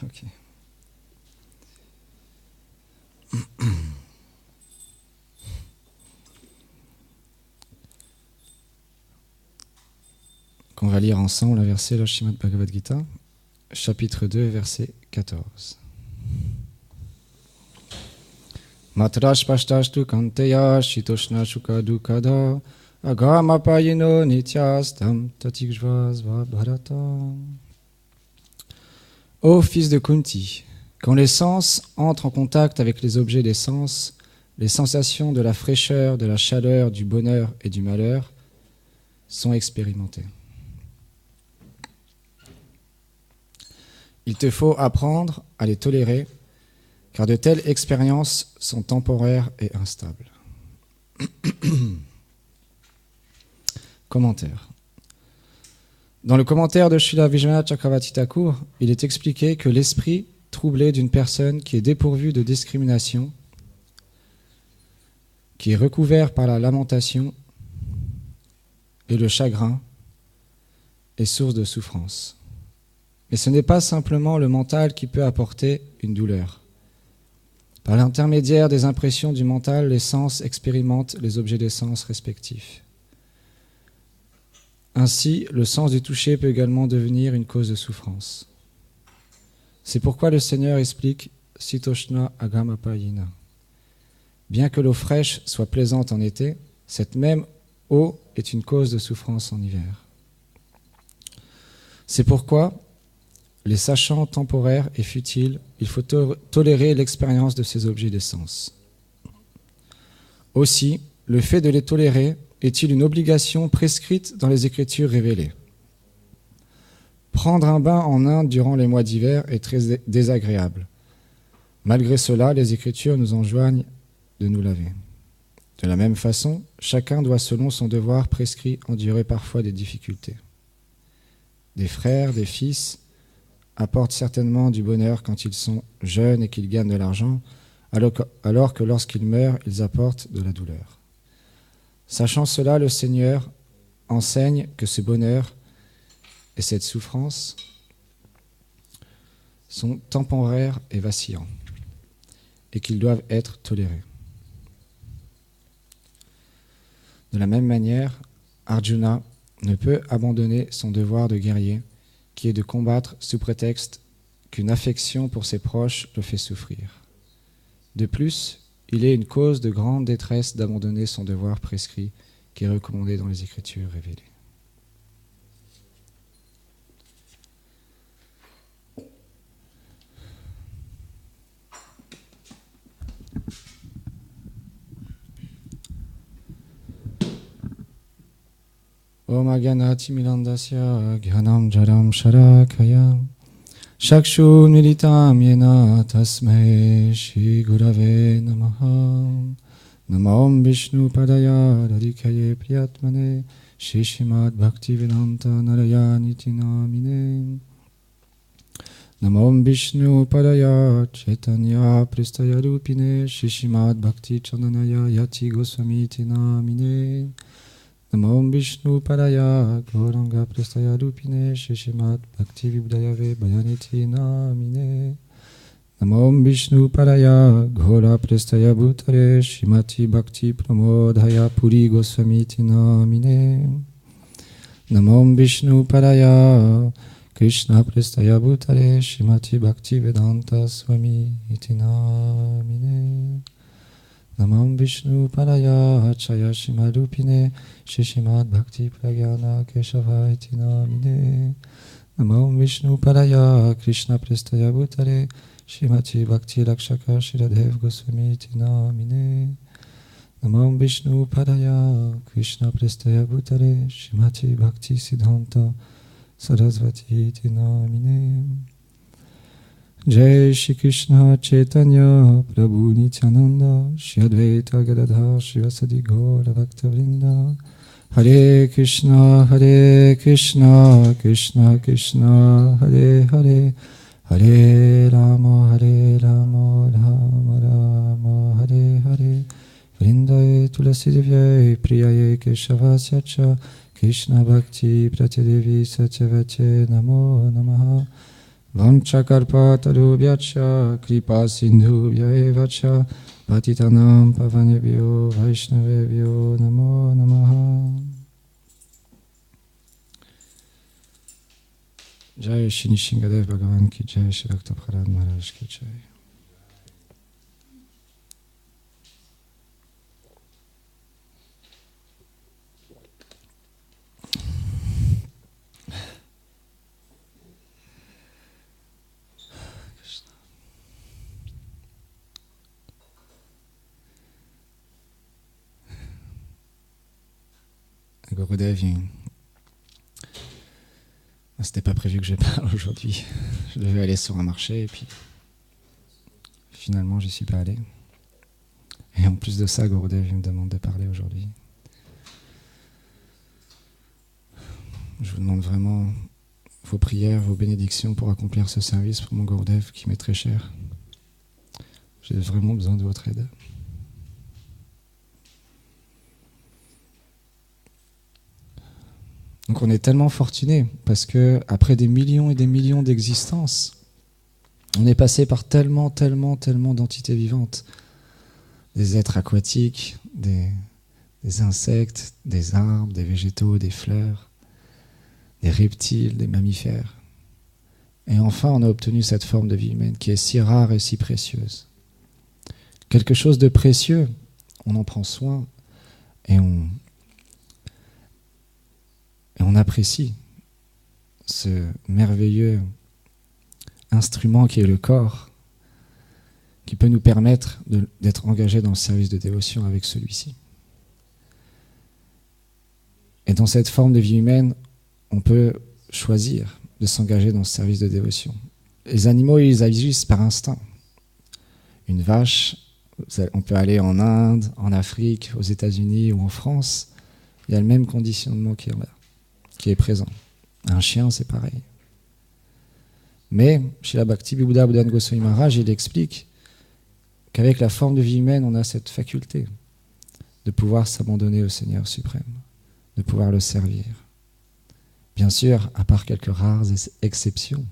Ok. On va lire ensemble un verset de la Srimad Bhagavad Gita, chapitre 2, verset 14. Matrash pashtastu kanteya shitoshna shuka dukada agama payino nityastam tatikjvasva bharata. Ô fils de Kunti, quand les sens entrent en contact avec les objets des sens, les sensations de la fraîcheur, de la chaleur, du bonheur et du malheur sont expérimentées. Il te faut apprendre à les tolérer, car de telles expériences sont temporaires et instables. Commentaire. Dans le commentaire de Srila Vijayanath Chakravarti Thakur, il est expliqué que l'esprit troublé d'une personne qui est dépourvue de discrimination, qui est recouvert par la lamentation et le chagrin, est source de souffrance. Mais ce n'est pas simplement le mental qui peut apporter une douleur. Par l'intermédiaire des impressions du mental, les sens expérimentent les objets des sens respectifs. Ainsi, le sens du toucher peut également devenir une cause de souffrance. C'est pourquoi le Seigneur explique Sitoshna Agamapayina. Bien que l'eau fraîche soit plaisante en été, cette même eau est une cause de souffrance en hiver. C'est pourquoi, les sachant temporaires et futiles, il faut tolérer l'expérience de ces objets des sens. Aussi, le fait de les tolérer est-il une obligation prescrite dans les Écritures révélées. Prendre un bain en Inde durant les mois d'hiver est très désagréable. Malgré cela, les Écritures nous enjoignent de nous laver. De la même façon, chacun doit, selon son devoir prescrit, endurer parfois des difficultés. Des frères, des fils apportent certainement du bonheur quand ils sont jeunes et qu'ils gagnent de l'argent, alors que lorsqu'ils meurent, ils apportent de la douleur. Sachant cela, le Seigneur enseigne que ce bonheur et cette souffrance sont temporaires et vacillants, et qu'ils doivent être tolérés. De la même manière, Arjuna ne peut abandonner son devoir de guerrier, qui est de combattre sous prétexte qu'une affection pour ses proches le fait souffrir. De plus, il est une cause de grande détresse d'abandonner son devoir prescrit, qui est recommandé dans les Écritures révélées. Om Agyanati Milandasya Gyanam Jaram Sharakaya Shakshun Militam Yena Tasmai Shri Gurave Namaha Namam Vishnu Padaya Radhikaye Priyatmane Shri Srimad Bhaktivedanta Narayani Namine Namam Vishnu Padaya Chaitanya Pristaya Rupine Shri Srimad Bhakti Chananaya Yati Goswami Namine Namam Vishnu Padaya Gauranga Prastaya Rupine Shishimat Bhakti Vibhudayave Bhayaniti Namine Namam Vishnu Padaya Gaura Prastaya Bhutare Shimati Bhakti Pramodhaya Puri Goswamiti Namine Namam Vishnu Padaya Krishna Prastaya Bhutare Shimati Bhakti Vedanta Swami Iti Namine Namam Vishnu Padaya Chaya Shimadupine Shishimad Bhakti Pragyana Keshava Iti Namine Namam Vishnu Padaya Krishna Prestaya Bhutare Shimati Bhakti Lakshaka Shiradev Goswami Iti Namine Namam Vishnu Padaya Krishna Prestaya Bhutare Shimati Bhakti Siddhanta Sarasvati Iti Namine Jai Shri Krishna Chaitanya Prabhu Nityananda Shri Advaita Gadadhar Shivasadi Gaura Bhaktavrinda Hare Krishna Krishna Krishna Hare Hare Hare Rama Rama Rama Hare Hare Vrindaye Tulasi Devyaye Priyaye Keshavasya Cha Krishna Bhakti Pratidevi Satyavache Namo Namaha Vanchakarpa Tarubhyacha Kripa Sindhu Vyaevacha Patitanam Pavanebhyo Vaishnavebhyo Namo Namaha. Jai Shri Nishingadev Bhagavan ki Jai, Shri Bhakta Prahlad Maharaj ki Jai. Gurudev, c'était pas prévu que je parle aujourd'hui. Je devais aller sur un marché et puis finalement j'y suis pas allé. Et en plus de ça, Gurudev me demande de parler aujourd'hui. Je vous demande vraiment vos prières, vos bénédictions pour accomplir ce service pour mon Gurudev qui m'est très cher. J'ai vraiment besoin de votre aide. Donc on est tellement fortunés parce que après des millions et des millions d'existences, on est passé par tellement d'entités vivantes, des êtres aquatiques, des insectes, des arbres, des végétaux, des fleurs, des reptiles, des mammifères. Et enfin, on a obtenu cette forme de vie humaine qui est si rare et si précieuse. Quelque chose de précieux, on en prend soin et on apprécie ce merveilleux instrument qui est le corps, qui peut nous permettre d'être engagés dans le service de dévotion avec celui-ci. Et dans cette forme de vie humaine, on peut choisir de s'engager dans ce service de dévotion. Les animaux, ils agissent par instinct. Une vache, on peut aller en Inde, en Afrique, aux États-Unis ou en France, il y a le même conditionnement qui est là, qui est présent. Un chien, c'est pareil. Mais, Srila Bhakti Vibhuda Bhudan Goswami Maharaj, il explique qu'avec la forme de vie humaine, on a cette faculté de pouvoir s'abandonner au Seigneur suprême, de pouvoir le servir. Bien sûr, à part quelques rares exceptions,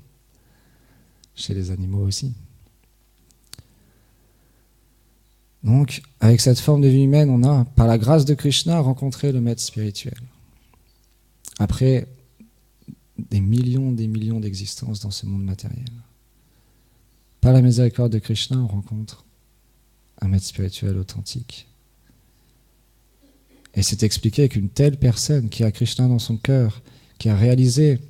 chez les animaux aussi. Donc, avec cette forme de vie humaine, on a, par la grâce de Krishna, rencontré le maître spirituel. Après des millions d'existences dans ce monde matériel. Par la miséricorde de Krishna, on rencontre un maître spirituel authentique. Et c'est expliqué qu'une telle personne qui a Krishna dans son cœur, qui a réalisé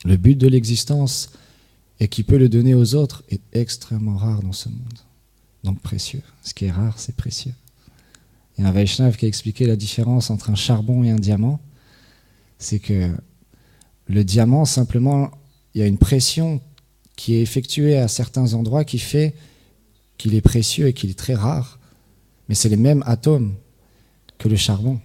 le but de l'existence et qui peut le donner aux autres, est extrêmement rare dans ce monde. Donc précieux. Ce qui est rare, c'est précieux. Il y a un Vaishnav qui a expliqué la différence entre un charbon et un diamant. C'est que le diamant, simplement, il y a une pression qui est effectuée à certains endroits qui fait qu'il est précieux et qu'il est très rare. Mais c'est les mêmes atomes que le charbon.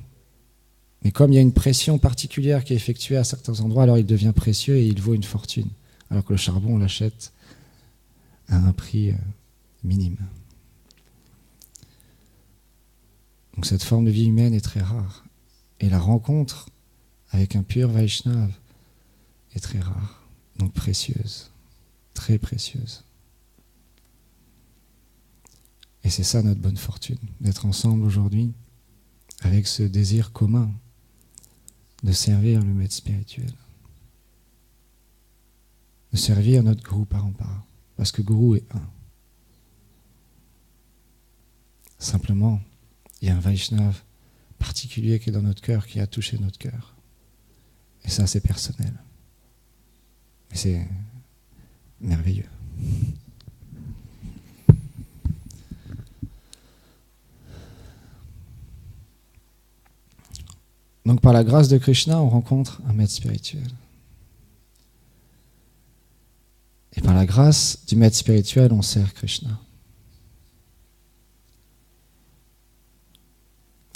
Mais comme il y a une pression particulière qui est effectuée à certains endroits, alors il devient précieux et il vaut une fortune. Alors que le charbon, on l'achète à un prix minime. Donc cette forme de vie humaine est très rare. Et la rencontre avec un pur Vaishnav est très rare, donc précieuse, très précieuse. Et c'est ça notre bonne fortune, d'être ensemble aujourd'hui avec ce désir commun de servir le maître spirituel, de servir notre Guru Parampara, parce que Guru est un. Simplement, il y a un Vaishnav particulier qui est dans notre cœur, qui a touché notre cœur. Et ça, c'est personnel. Mais c'est merveilleux. Donc, par la grâce de Krishna, on rencontre un maître spirituel. Et par la grâce du maître spirituel, on sert Krishna.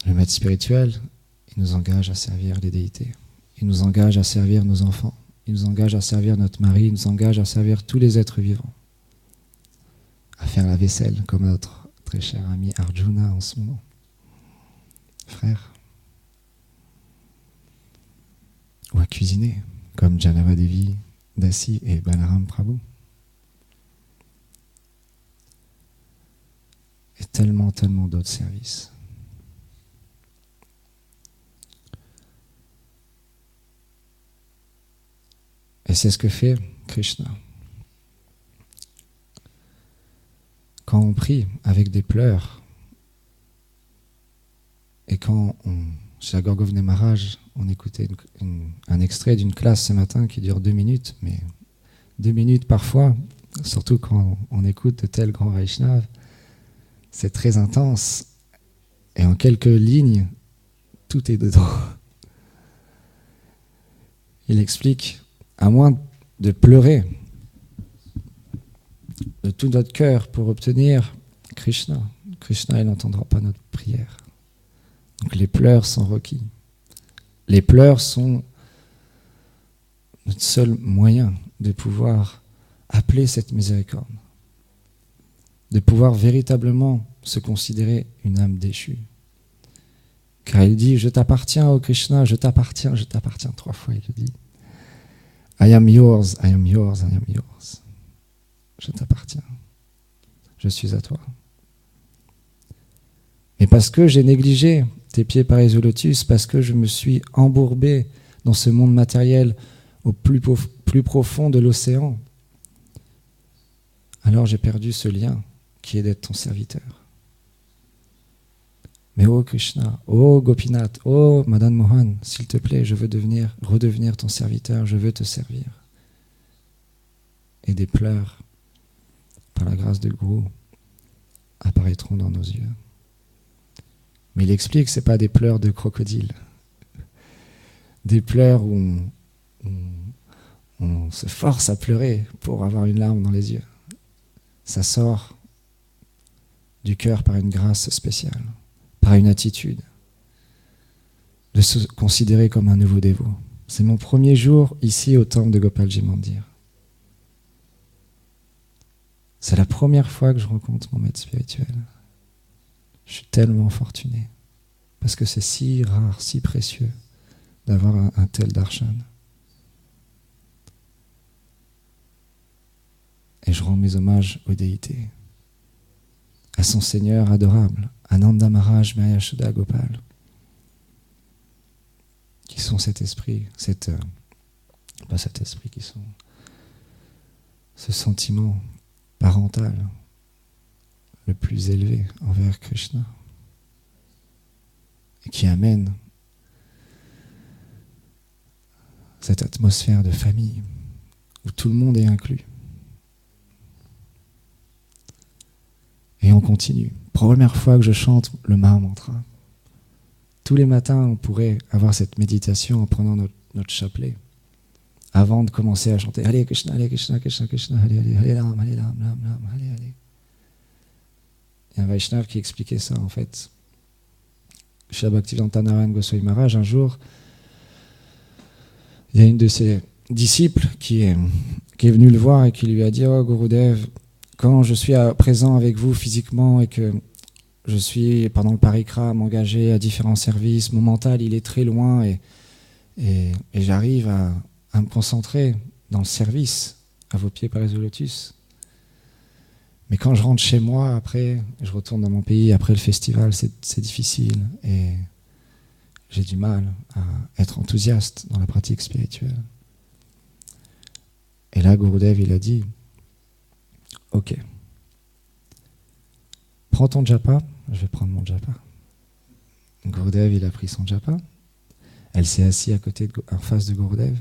Le maître spirituel, il nous engage à servir les déités. Il nous engage à servir nos enfants. Il nous engage à servir notre mari. Il nous engage à servir tous les êtres vivants. À faire la vaisselle, comme notre très cher ami Arjuna en ce moment. Frère. ou à cuisiner, comme Janava Devi Dasi et Balaram Prabhu. Et tellement d'autres services. Et c'est ce que fait Krishna. Quand on prie avec des pleurs, et quand chez la Gorgovne Maharaj, on écoutait un extrait d'une classe ce matin qui dure 2 minutes, mais 2 minutes parfois, surtout quand on écoute de tels grands Vaishnavas, c'est très intense. Et en quelques lignes, tout est dedans. Il explique, à moins de pleurer de tout notre cœur pour obtenir Krishna, il n'entendra pas notre prière. Donc les pleurs sont requis. Les pleurs sont notre seul moyen de pouvoir appeler cette miséricorde, de pouvoir véritablement se considérer une âme déchue. Car il dit, je t'appartiens, ô Krishna, je t'appartiens 3 fois, il le dit. I am yours, I am yours, I am yours. Je t'appartiens. Je suis à toi. Et parce que j'ai négligé tes pieds pareils au lotus, parce que je me suis embourbé dans ce monde matériel au plus profond de l'océan, alors j'ai perdu ce lien qui est d'être ton serviteur. Mais ô Krishna, ô Gopinath, ô Madan Mohan, s'il te plaît, je veux redevenir ton serviteur, je veux te servir. Et des pleurs, par la grâce de Guru, apparaîtront dans nos yeux. Mais il explique que ce n'est pas des pleurs de crocodile, des pleurs où on se force à pleurer pour avoir une larme dans les yeux. Ça sort du cœur par une grâce spéciale, par une attitude, de se considérer comme un nouveau dévot. C'est mon premier jour ici au temple de Gopalji Mandir. C'est la première fois que je rencontre mon maître spirituel. Je suis tellement fortuné, parce que c'est si rare, si précieux d'avoir un tel darshan. Et je rends mes hommages aux déités, à son Seigneur adorable, à Nanda Maharaj, Maya Yashoda Gopal, qui sont cet esprit, qui sont ce sentiment parental le plus élevé envers Krishna, et qui amène cette atmosphère de famille où tout le monde est inclus. Et on continue. Première fois que je chante le Mahamantra. Tous les matins, on pourrait avoir cette méditation en prenant notre chapelet, avant de commencer à chanter Hare Krishna, Krishna, Krishna, Hare Hare, Hare Ram, Hare Ram, Ram Ram, Hare Hare. Il y a un Vaishnav qui expliquait ça, en fait. Chez Bhaktivedanta Narayana Goswami Maharaj, un jour, il y a une de ses disciples qui est venue le voir et qui lui a dit « Oh Gurudev, quand je suis présent avec vous physiquement et que je suis pendant le parikram engagé à différents services, mon mental il est très loin et j'arrive à me concentrer dans le service à vos pieds pareils au lotus. Mais quand je rentre chez moi, après, je retourne dans mon pays, après le festival, c'est difficile et j'ai du mal à être enthousiaste dans la pratique spirituelle. » Et là, Gurudev, il a dit « Ok, prends ton japa, je vais prendre mon japa. » Gurudev, il a pris son japa. Elle s'est assise en face de Gurudev.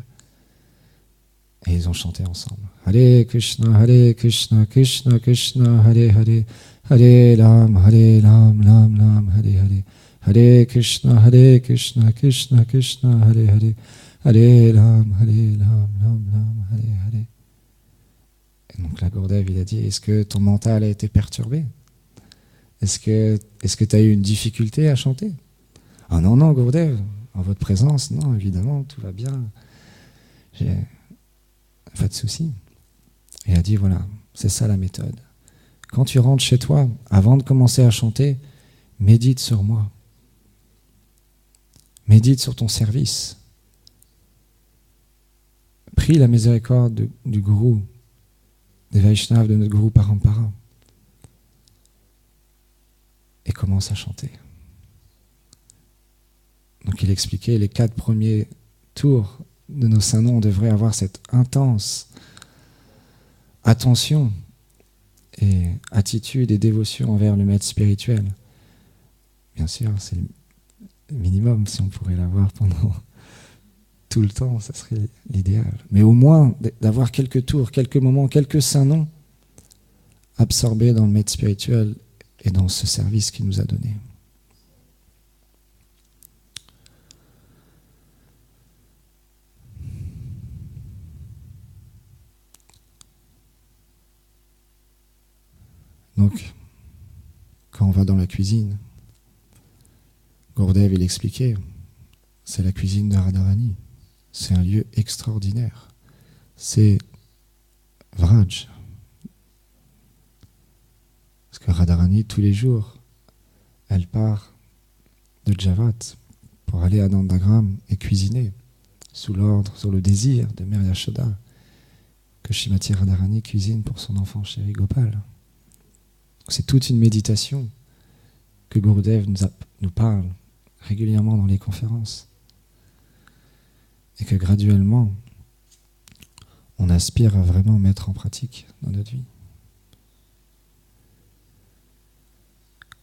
Et ils ont chanté ensemble. Hare Krishna, Krishna Krishna, Hare Hare, Hare Ram, Ram Ram, Hare Hare. Hare Krishna, Krishna Krishna, Hare Hare, Hare Ram, Ram Hare Hare. Et donc là, Gurudev, il a dit, est-ce que ton mental a été perturbé? Est-ce que tu as eu une difficulté à chanter? Ah non, Gurudev, en votre présence, non, évidemment, tout va bien. Pas de souci. Et il a dit, voilà, c'est ça la méthode. Quand tu rentres chez toi, avant de commencer à chanter, médite sur moi. Médite sur ton service. prie la miséricorde du Gourou, des Vaishnavas, de notre Gourou Parampara, et commence à chanter. Donc il expliquait les 4 premiers tours de nos saints noms, on devrait avoir cette intense attention et attitude et dévotion envers le maître spirituel. Bien sûr, c'est le minimum. Si on pourrait l'avoir pendant tout le temps, ça serait l'idéal. Mais au moins d'avoir quelques tours, quelques moments, quelques saints noms absorbés dans le maître spirituel et dans ce service qu'il nous a donné. Donc, quand on va dans la cuisine, Gurudev, il expliquait, c'est la cuisine de Radharani. C'est un lieu extraordinaire. C'est Vraj. Parce que Radharani, tous les jours, elle part de Javat pour aller à Nandagram et cuisiner sous l'ordre, sur le désir de Mère Yashoda, que Shrimati Radharani cuisine pour son enfant chéri Gopal. C'est toute une méditation que Gurudev nous parle régulièrement dans les conférences. Et que graduellement, on aspire à vraiment mettre en pratique dans notre vie.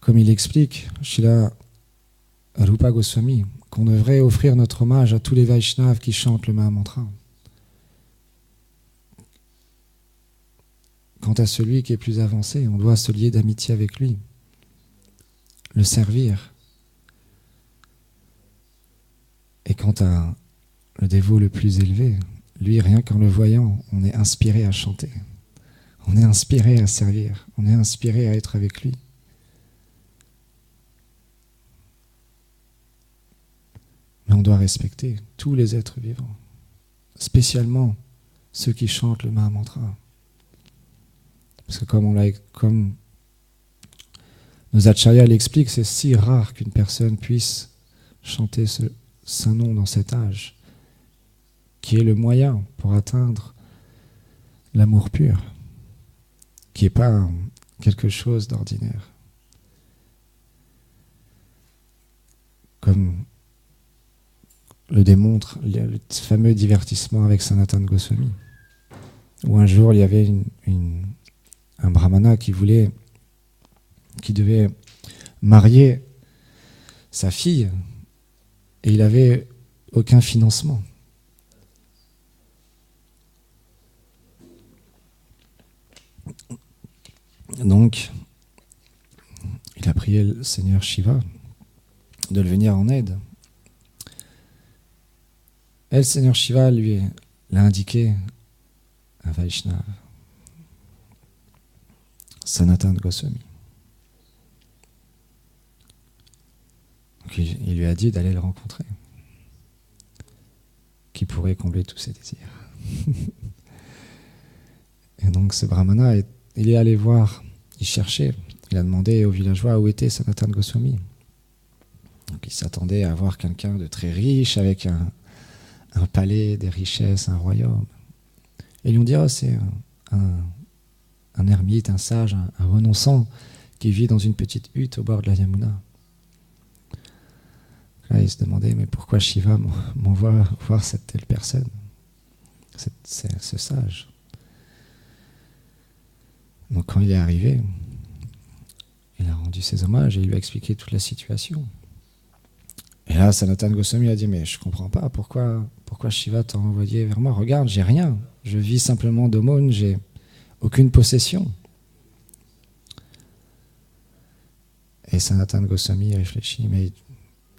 Comme il explique, Srila Rupa Goswami, qu'on devrait offrir notre hommage à tous les Vaishnavas qui chantent le Mahamantra. Quant à celui qui est plus avancé, on doit se lier d'amitié avec lui, le servir. Et quant à le dévot le plus élevé, lui, rien qu'en le voyant, on est inspiré à chanter. On est inspiré à servir. On est inspiré à être avec lui. Mais on doit respecter tous les êtres vivants, spécialement ceux qui chantent le Mahamantra. Parce que comme nos acharyas l'expliquent, c'est si rare qu'une personne puisse chanter ce saint nom dans cet âge, qui est le moyen pour atteindre l'amour pur, qui n'est pas quelque chose d'ordinaire. Comme le démontre le fameux divertissement avec Sanatan Goswami, où un jour il y avait un brahmana qui devait marier sa fille et il n'avait aucun financement. Donc, il a prié le Seigneur Shiva de le venir en aide. Et le Seigneur Shiva l'a indiqué un Vaishnava, Sanatan Goswami. Donc il lui a dit d'aller le rencontrer, qui pourrait combler tous ses désirs. Et donc ce brahmana, il est allé voir, il cherchait, il a demandé aux villageois où était Sanatan Goswami. Donc il s'attendait à voir quelqu'un de très riche, avec un palais, des richesses, un royaume. Et ils lui ont dit, c'est un ermite, un sage, un renonçant qui vit dans une petite hutte au bord de la Yamuna. Là, il se demandait, mais pourquoi Shiva m'envoie voir cette telle personne, ce sage. Donc quand il est arrivé, il a rendu ses hommages et il lui a expliqué toute la situation. Et là, Sanatan Goswami a dit, mais je ne comprends pas, pourquoi Shiva t'a envoyé vers moi? Regarde, j'ai rien, je vis simplement d'aumône, j'ai aucune possession. Et Sanatan Goswami réfléchit, mais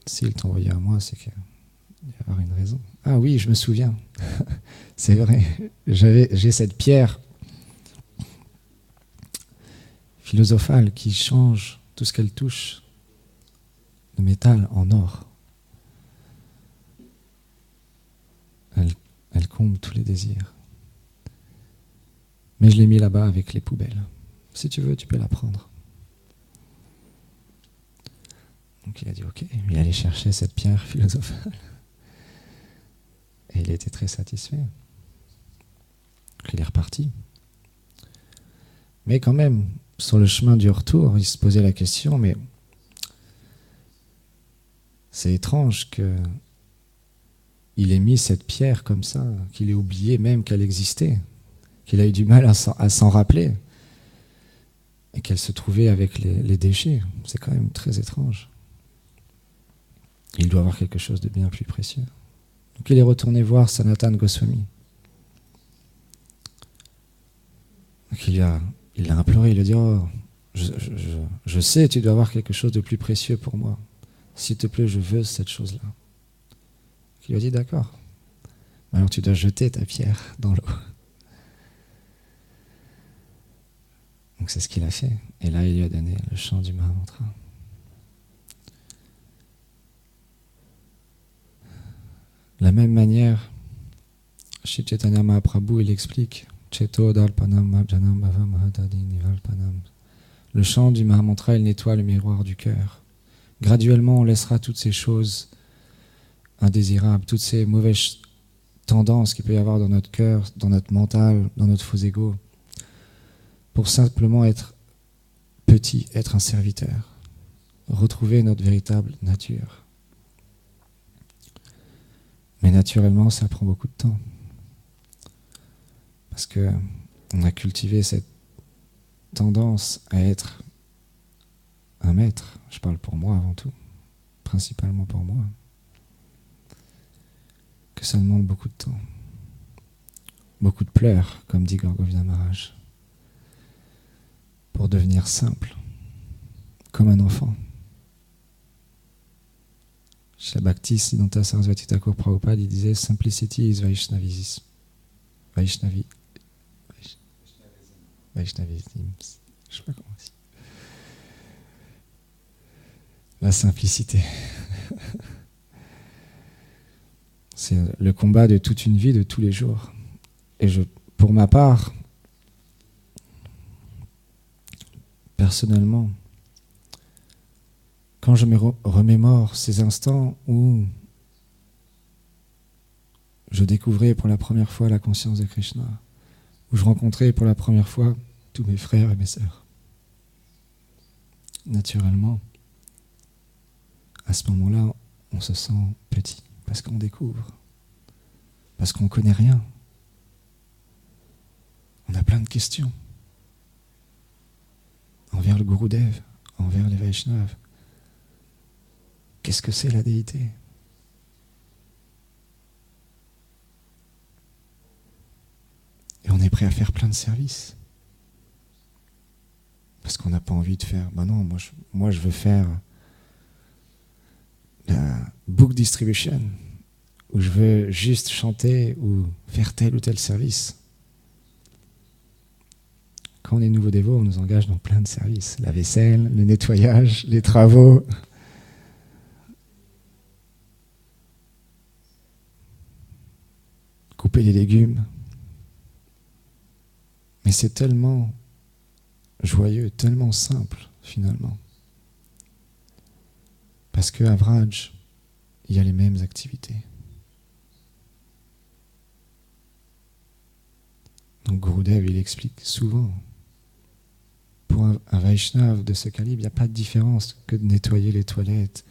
s'il t'a envoyé à moi, c'est qu'il y a avoir une raison. Ah oui, je me souviens, c'est vrai, j'ai cette pierre philosophale qui change tout ce qu'elle touche de métal en or. Elle comble tous les désirs. Mais je l'ai mis là-bas avec les poubelles. Si tu veux, tu peux la prendre. Donc il a dit ok, il allait chercher cette pierre philosophale. Et il était très satisfait. qu'il est reparti. Mais quand même, sur le chemin du retour, il se posait la question, mais c'est étrange qu'il ait mis cette pierre comme ça, qu'il ait oublié même qu'elle existait, qu'il a eu du mal à s'en rappeler, et qu'elle se trouvait avec les déchets. C'est quand même très étrange. Il doit avoir quelque chose de bien plus précieux. Donc il est retourné voir Sanatan Goswami. Donc il l'a imploré, il lui a dit, oh, je sais, tu dois avoir quelque chose de plus précieux pour moi. S'il te plaît, je veux cette chose-là. Il lui a dit, d'accord. Alors tu dois jeter ta pierre dans l'eau. Donc c'est ce qu'il a fait. Et là, il lui a donné le chant du Mahamantra. De la même manière, Shri Chaitanya Mahaprabhu, il explique Cheto Dalpanam Marjanam Bhava Mahadadi Nivalpanam. Le chant du Mahamantra, il nettoie le miroir du cœur. Graduellement, on laissera toutes ces choses indésirables, toutes ces mauvaises tendances qu'il peut y avoir dans notre cœur, dans notre mental, dans notre faux ego, pour simplement être petit, être un serviteur, retrouver notre véritable nature. Mais naturellement, ça prend beaucoup de temps. Parce qu'on a cultivé cette tendance à être un maître. Je parle pour moi avant tout, principalement pour moi. Que ça demande beaucoup de temps. Beaucoup de pleurs, comme dit Gaur Govinda Maharaj. Pour devenir simple, comme un enfant. Chez Bhakti Siddhanta Sarasvati Thakur Prabhupada, il disait Simplicity is Vaishnavism. Vaishnavism. Je sais pas comment on dit. La simplicité. C'est le combat de toute une vie, de tous les jours. Et pour ma part, personnellement, quand je me remémore ces instants où je découvrais pour la première fois la conscience de Krishna, où je rencontrais pour la première fois tous mes frères et mes sœurs, naturellement, à ce moment-là, on se sent petit, parce qu'on découvre, parce qu'on ne connaît rien. On a plein de questions envers le Gurudev, envers les Vaishnavas. Qu'est-ce que c'est la déité? Et on est prêt à faire plein de services. Parce qu'on n'a pas envie de faire... Ben non, moi je veux faire la book distribution, où je veux juste chanter ou faire tel ou tel service. Quand on est nouveau dévot, on nous engage dans plein de services. La vaisselle, le nettoyage, les travaux. Couper les légumes. Mais c'est tellement joyeux, tellement simple, finalement. Parce qu'à Vraj, il y a les mêmes activités. Donc Gurudev, il explique souvent, pour un Vaishnav de ce calibre, il n'y a pas de différence que de nettoyer les toilettes,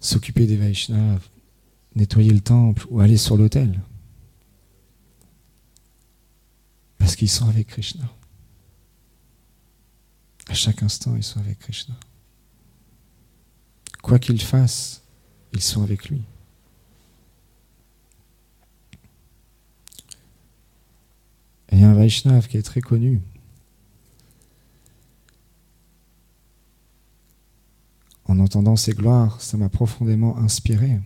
s'occuper des Vaishnavas, nettoyer le temple ou aller sur l'autel. Parce qu'ils sont avec Krishna. À chaque instant, ils sont avec Krishna. Quoi qu'ils fassent, ils sont avec lui. Et il y a un Vaishnav qui est très connu. En entendant ses gloires, ça m'a profondément inspiré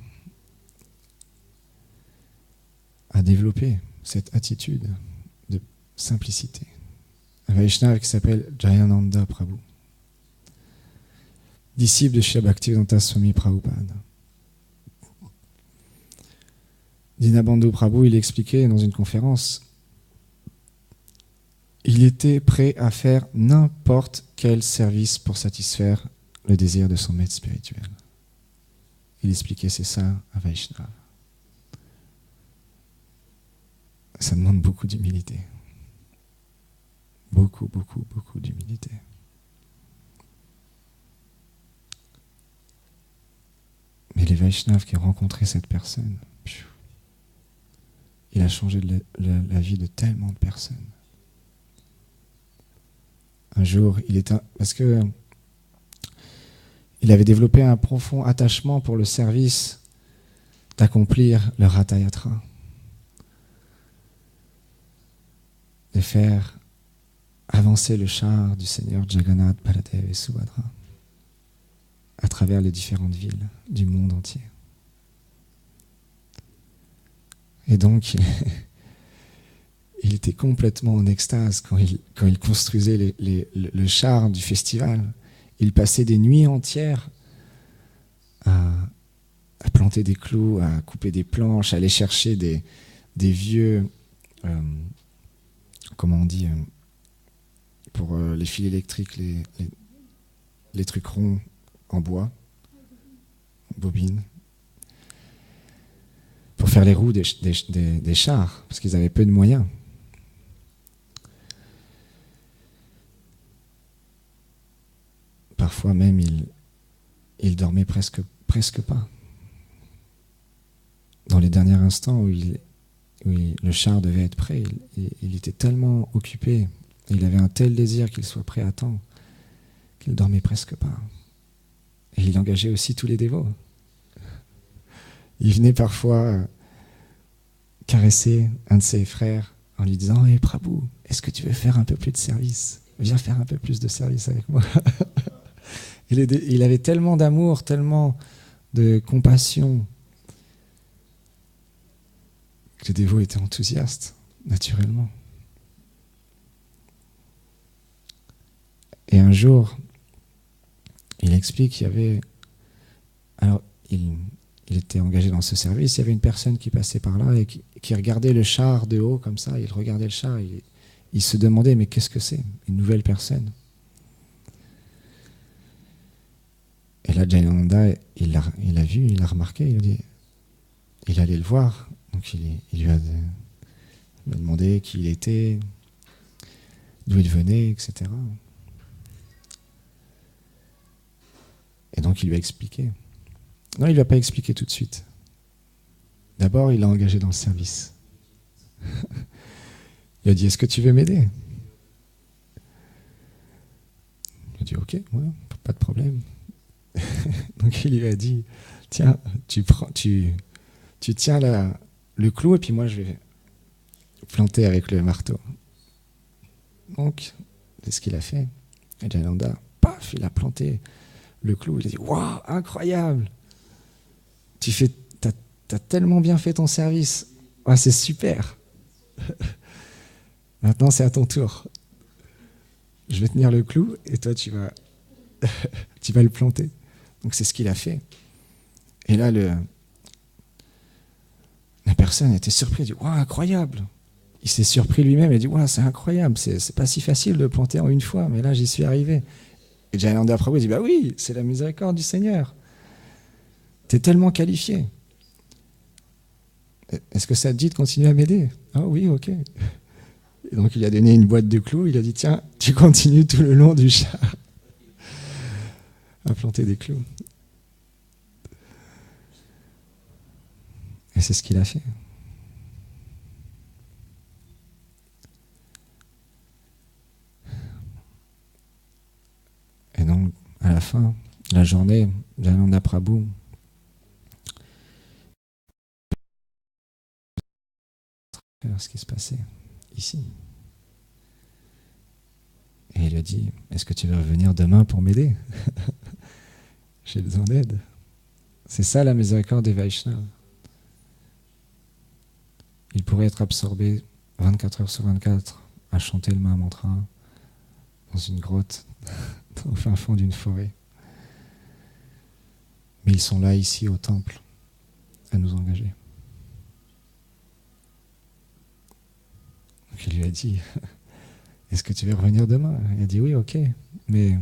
à développer cette attitude de simplicité. Un Vaishnava qui s'appelle Jayananda Prabhu, disciple de Srila Bhaktivedanta Swami Prabhupada. Dinabandhu Prabhu, il expliquait dans une conférence, il était prêt à faire n'importe quel service pour satisfaire le désir de son maître spirituel. Il expliquait, c'est ça un Vaishnava. ça demande beaucoup d'humilité. Beaucoup, beaucoup, beaucoup d'humilité. Mais les Vaishnavas qui ont rencontré cette personne, il a changé la vie de tellement de personnes. Un jour, parce que il avait développé un profond attachement pour le service d'accomplir le Ratha Yatra, de faire avancer le char du Seigneur Jagannath, Baladev et Subhadra à travers les différentes villes du monde entier. Et donc, il était complètement en extase quand il construisait le char du festival. Il passait des nuits entières à planter des clous, à couper des planches, à aller chercher des vieux, comment on dit, pour les fils électriques, les trucs ronds en bois, bobines, pour faire les roues des chars, parce qu'ils avaient peu de moyens. Parfois même, il dormait presque pas. Dans les derniers instants où le char devait être prêt, il était tellement occupé, il avait un tel désir qu'il soit prêt à temps, qu'il dormait presque pas. Et il engageait aussi tous les dévots. Il venait parfois caresser un de ses frères en lui disant « Hé Prabhu, est-ce que tu veux faire un peu plus de service ? Viens faire un peu plus de service avec moi. » Il avait tellement d'amour, tellement de compassion, que les dévots étaient enthousiastes, naturellement. Et un jour, il explique qu'il y avait... Alors, il était engagé dans ce service, il y avait une personne qui passait par là et qui regardait le char de haut, comme ça, il regardait le char, il se demandait, mais qu'est-ce que c'est ? Une nouvelle personne. Et là, Jayananda, il l'a vu, il l'a remarqué, il allait le voir. Donc il lui a demandé qui il était, d'où il venait, etc. Et donc il lui a expliqué. Non, il ne lui a pas expliqué tout de suite. D'abord, il l'a engagé dans le service. Il a dit, est-ce que tu veux m'aider ? Il a dit, ok, ouais, pas de problème. Donc il lui a dit, tiens, tu tiens le clou et puis moi je vais planter avec le marteau. Donc, c'est ce qu'il a fait. Et Jayananda, paf, il a planté le clou. Il a dit, waouh, incroyable ! T'as tellement bien fait ton service. Ah, c'est super. Maintenant, c'est à ton tour. Je vais tenir le clou et toi, tu vas le planter. Donc, c'est ce qu'il a fait. Et là, la personne était surprise. Elle dit, waouh, incroyable. Il s'est surpris lui-même. Il a dit, waouh, c'est incroyable. C'est pas si facile de planter en une fois, mais là, j'y suis arrivé. Et Jayananda Prabhu dit, bah oui, c'est la miséricorde du Seigneur. T'es tellement qualifié. Est-ce que ça te dit de continuer à m'aider ? Ah oui, ok. Et donc il a donné une boîte de clous, il a dit tiens, tu continues tout le long du char à planter des clous. Et c'est ce qu'il a fait. Et donc, à la fin de la journée, Jayananda Prabhu ce qui se passait ici. Et il lui a dit, est-ce que tu veux revenir demain pour m'aider ? J'ai besoin d'aide. C'est ça la miséricorde des Vaishnavas. Il pourrait être absorbé 24 heures sur 24 à chanter le Mahamantra dans une grotte, au fin fond d'une forêt. Mais ils sont là, ici, au temple, à nous engager. Donc il lui a dit, est-ce que tu veux revenir demain ? Il a dit, oui, ok, mais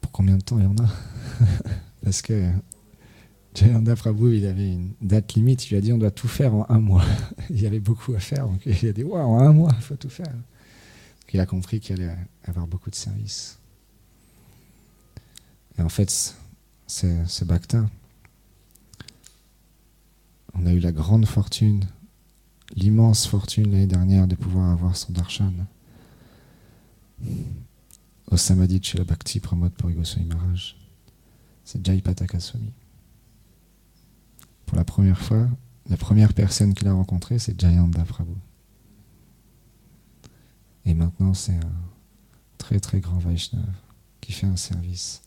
pour combien de temps il y en a ? Parce que Jayanta Prabhu, il avait une date limite, il lui a dit on doit tout faire en 1 mois. Il y avait beaucoup à faire, donc il a dit waouh, en 1 mois, il faut tout faire. Donc il a compris qu'il allait avoir beaucoup de services. Et en fait, ce bhakta, on a eu la grande fortune, l'immense fortune l'année dernière de pouvoir avoir son darshan au Samadhi de Srila Bhakti Pramod Puri Goswami Maharaj. C'est Jayapataka Swami. Pour la première fois, la première personne qu'il a rencontrée, c'est Jayanta Prabhu. Et maintenant, c'est un très très grand Vaishnava qui fait un service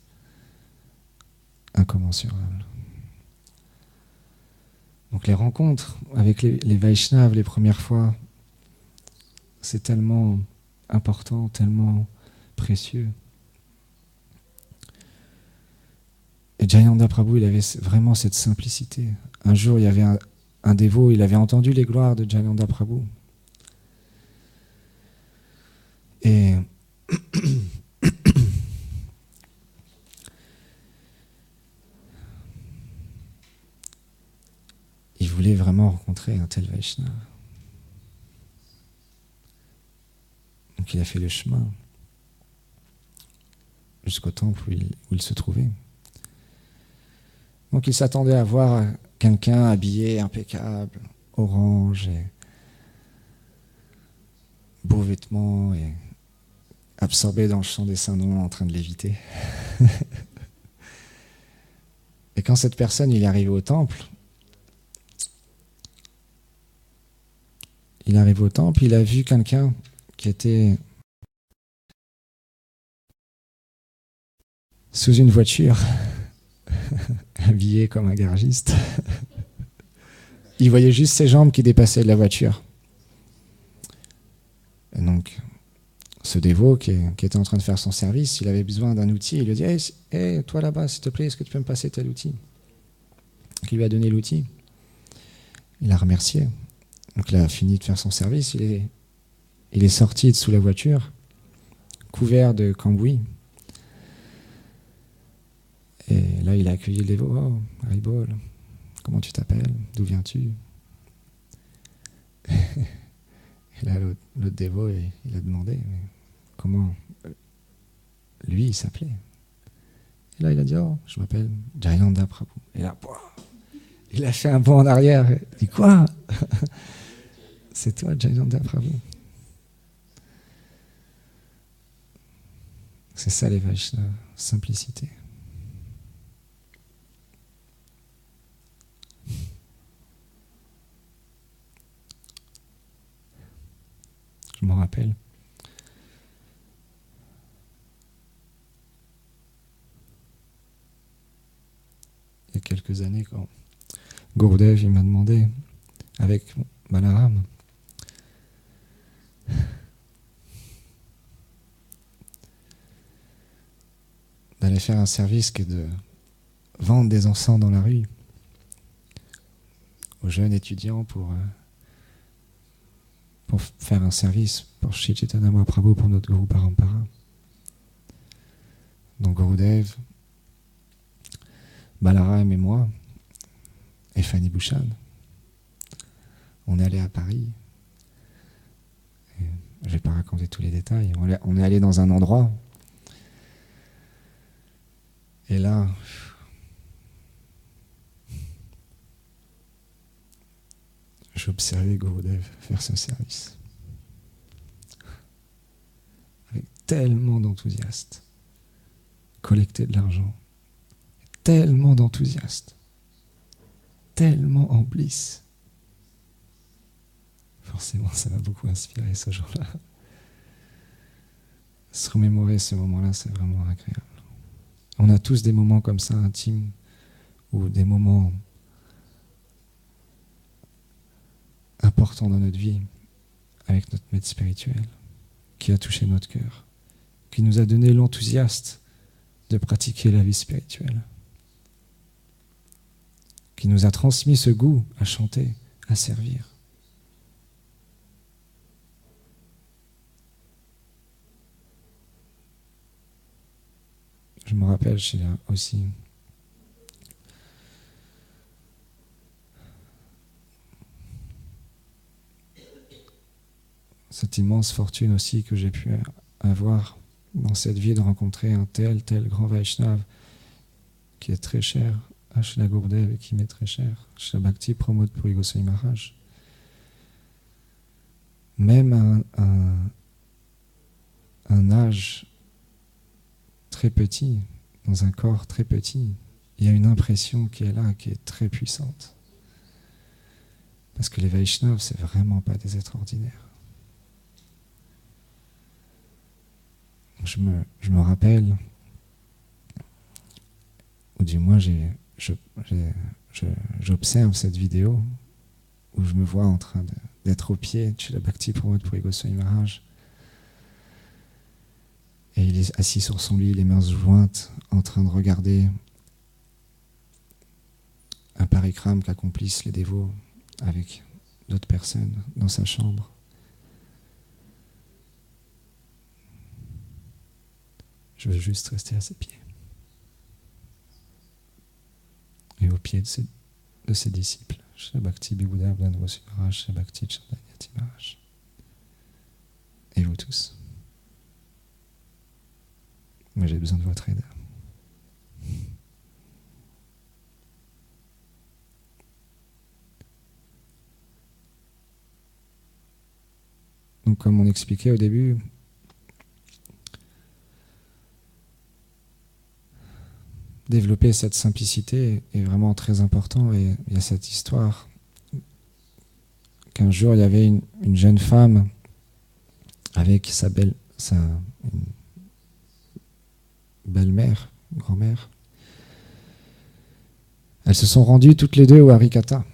incommensurable. Donc les rencontres avec les Vaishnavas les premières fois, c'est tellement important, tellement précieux. Et Jayanta Prabhu, il avait vraiment cette simplicité. Un jour, il y avait un dévot, il avait entendu les gloires de Jayanta Prabhu. Et il voulait vraiment rencontrer un tel Vaishnava. Donc il a fait le chemin jusqu'au temple où il se trouvait. Donc il s'attendait à voir quelqu'un habillé impeccable, orange et beaux vêtements et absorbé dans le chant des saints noms en train de léviter. Et quand cette personne il est arrivé au temple, il a vu quelqu'un qui était sous une voiture, habillé comme un garagiste. Il voyait juste ses jambes qui dépassaient de la voiture. Et donc, ce dévot qui était en train de faire son service, il avait besoin d'un outil. Il lui a dit hey, toi là-bas, s'il te plaît, est-ce que tu peux me passer tel outil? Donc, il lui a donné l'outil. Il a remercié. Donc, il a fini de faire son service. Il est sorti de sous la voiture, couvert de cambouis. Et là, il a accueilli le dévot. Oh, Haribol, comment tu t'appelles? D'où viens-tu? Et là, l'autre dévot, il a demandé comment lui, il s'appelait. Et là, il a dit, oh, je m'appelle Jayanta Prabhu. Et là, il a fait un bond en arrière. Il dit, quoi? C'est toi, Jayanta Prabhu. C'est ça les Vaishnavas, simplicité. Je m'en rappelle. Il y a quelques années, quand Gurudev il m'a demandé, avec Balaram, d'aller faire un service qui est de vendre des encens dans la rue aux jeunes étudiants pour faire un service pour Shri Chaitanya Mahaprabhu, pour notre Guru Parampara. Donc Gurudev, Balaram et moi, et Fanny Bhushan, on est allé à Paris. Et je ne vais pas raconter tous les détails. On est allé dans un endroit. Et là, j'observais Gurudev faire ce service. Avec tellement d'enthousiasme. Collecter de l'argent. Tellement d'enthousiasme. Tellement en bliss. Forcément, ça m'a beaucoup inspiré ce jour-là. Se remémorer ce moment-là, c'est vraiment agréable. On a tous des moments comme ça intimes, ou des moments importants dans notre vie, avec notre maître spirituel, qui a touché notre cœur, qui nous a donné l'enthousiasme de pratiquer la vie spirituelle, qui nous a transmis ce goût à chanter, à servir. Je me rappelle aussi cette immense fortune aussi que j'ai pu avoir dans cette vie de rencontrer un tel grand Vaishnav qui est très cher à Srila Gurudev et qui m'est très cher, Srila Bhakti Pramod Puri Goswami Maharaj. Même à un âge très petit, dans un corps très petit, il y a une impression qui est là, qui est très puissante. Parce que les Vaishnavas, c'est vraiment pas des êtres ordinaires. Je me rappelle, ou du moins j'observe cette vidéo où je me vois en train d'être au pied de Srila Bhakti Pramod Puri Goswami Maharaj. Et il est assis sur son lit, les mains jointes, en train de regarder un parikram qu'accomplissent les dévots avec d'autres personnes dans sa chambre. Je veux juste rester à ses pieds. Et aux pieds de ses disciples, Srila Bhakti Bigudha Blan Goswami Maharaj, Srila Bhakti Chandanyati Maharaj. Et vous tous. Moi, j'ai besoin de votre aide. Donc, comme on expliquait au début, développer cette simplicité est vraiment très important. Et il y a cette histoire qu'un jour, il y avait une jeune femme avec sa belle-mère, grand-mère. Elles se sont rendues toutes les deux au Harikatha.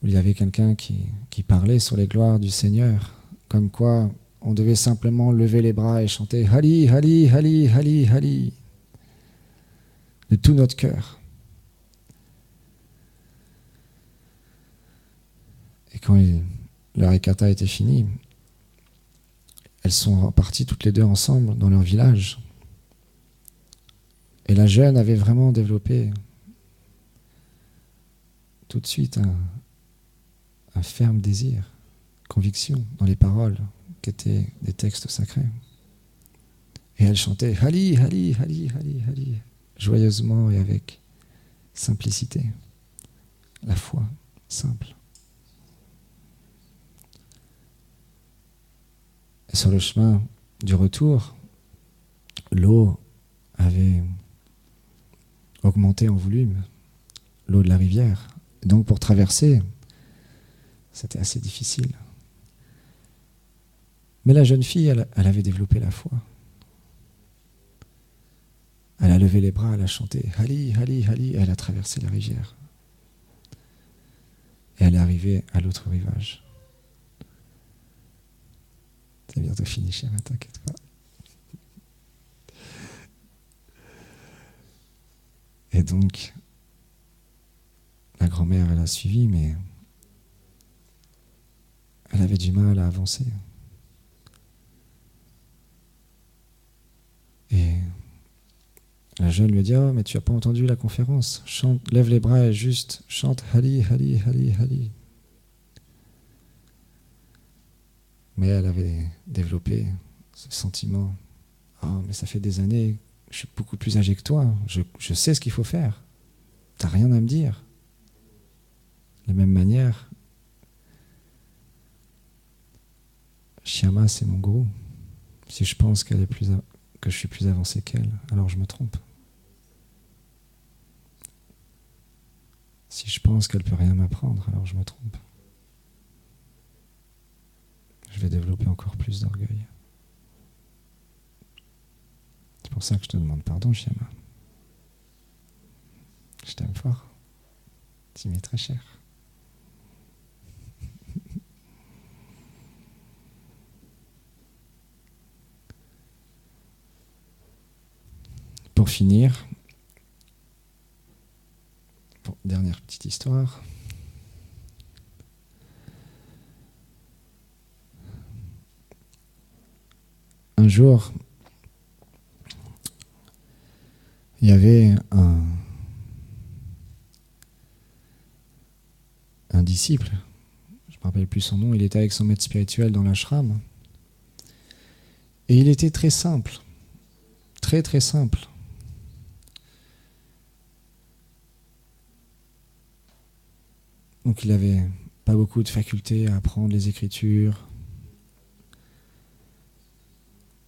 Il y avait quelqu'un qui parlait sur les gloires du Seigneur, comme quoi on devait simplement lever les bras et chanter Hari, Hari, Hari, Hari, Hari de tout notre cœur. Et quand le Harikatha était fini, elles sont reparties toutes les deux ensemble dans leur village. Et la jeune avait vraiment développé tout de suite un ferme désir, conviction dans les paroles qui étaient des textes sacrés. Et elle chantait Hari, Hari, Hari, Hari, Hari, joyeusement et avec simplicité. La foi simple. Et sur le chemin du retour, l'eau avait augmenté en volume, l'eau de la rivière. Donc pour traverser, c'était assez difficile. Mais la jeune fille, elle avait développé la foi. Elle a levé les bras, elle a chanté Hari, Hari, Hari, et elle a traversé la rivière. Et elle est arrivée à l'autre rivage. C'est bientôt fini, chérie, t'inquiète pas. Et donc, la grand-mère, elle a suivi, mais elle avait du mal à avancer. Et la jeune lui a dit « Oh, mais tu n'as pas entendu la conférence. Chante, lève les bras et juste chante Hari, Hari, Hari, Hari. » Mais elle avait développé ce sentiment « Oh, mais ça fait des années, je suis beaucoup plus âgé que toi. Je sais ce qu'il faut faire. Tu n'as rien à me dire. » De la même manière, Shyama, c'est mon gourou. Si je pense que je suis plus avancé qu'elle, alors je me trompe. Si je pense qu'elle ne peut rien m'apprendre, alors je me trompe. Je vais développer encore plus d'orgueil. C'est pour ça que je te demande pardon, Shyama. Je t'aime fort. Tu m'es très cher. Pour finir, dernière petite histoire. Un jour, il y avait un disciple me rappelle plus son nom, il était avec son maître spirituel dans l'ashram. Et il était très simple, très très simple. Donc il n'avait pas beaucoup de facultés à apprendre les écritures,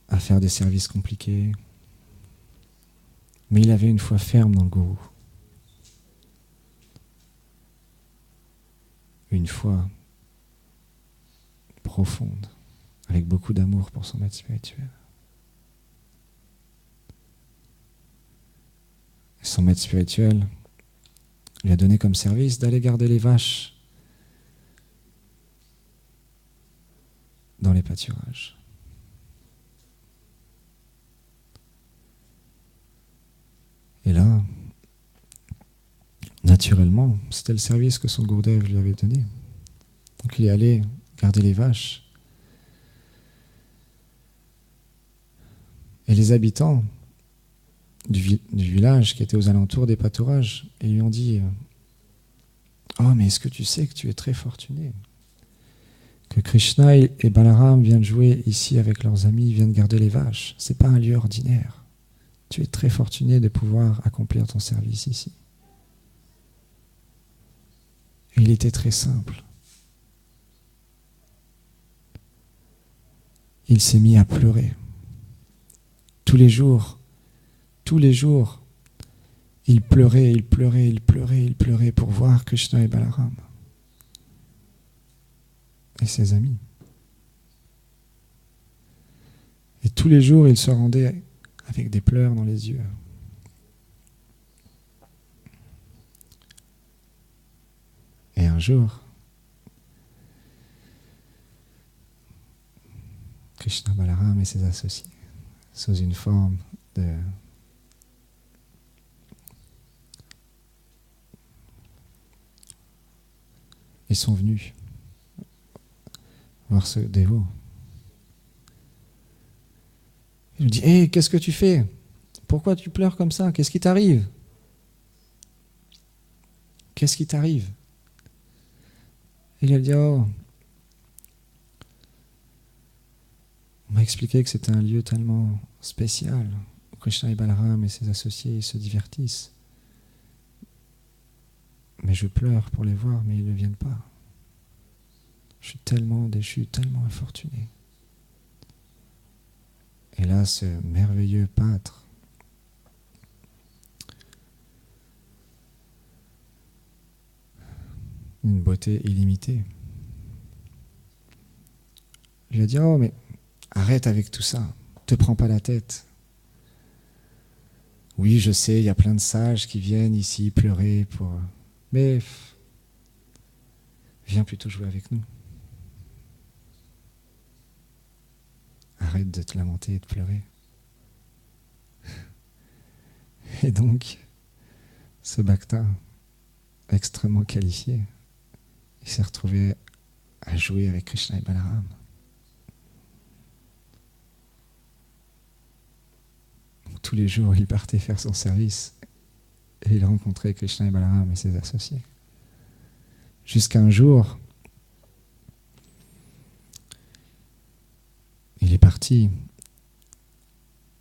à faire des services compliqués. Mais il avait une foi ferme dans le gourou. Une foi profonde, avec beaucoup d'amour pour son maître spirituel. Et son maître spirituel lui a donné comme service d'aller garder les vaches dans les pâturages. Et là, naturellement, c'était le service que son Gurudev lui avait donné. Donc il est allé garder les vaches. Et les habitants du village qui étaient aux alentours des pâturages, ils lui ont dit « Oh, mais est-ce que tu sais que tu es très fortuné ? Que Krishna et Balaram viennent jouer ici avec leurs amis, ils viennent garder les vaches. C'est pas un lieu ordinaire. Tu es très fortuné de pouvoir accomplir ton service ici. » Et il était très simple. Il s'est mis à pleurer. Tous les jours, il pleurait pour voir Krishna et Balaram et ses amis. Et tous les jours, il se rendait avec des pleurs dans les yeux. Et un jour, Krishna, Balaram et ses associés, sous une forme de ils sont venus voir ce dévot. Il lui dit « Hé, qu'est-ce que tu fais ? Pourquoi tu pleures comme ça ? Qu'est-ce qui t'arrive ? Qu'est-ce qui t'arrive ?» Il a dit « Oh, on m'a expliqué que c'était un lieu tellement spécial où Krishna et Balaram et ses associés se divertissent. Mais je pleure pour les voir, mais ils ne viennent pas. Je suis tellement déchu, tellement infortuné. » Et là, ce merveilleux pâtre, une beauté illimitée, il lui a dit « Oh, mais arrête avec tout ça, te prends pas la tête. Oui, je sais, il y a plein de sages qui viennent ici pleurer pour... Mais viens plutôt jouer avec nous. Arrête de te lamenter et de pleurer. » Et donc, ce bhakta, extrêmement qualifié, il s'est retrouvé à jouer avec Krishna et Balaram. Tous les jours, il partait faire son service et il rencontrait Krishna et Balaram et ses associés. Jusqu'à un jour, il est parti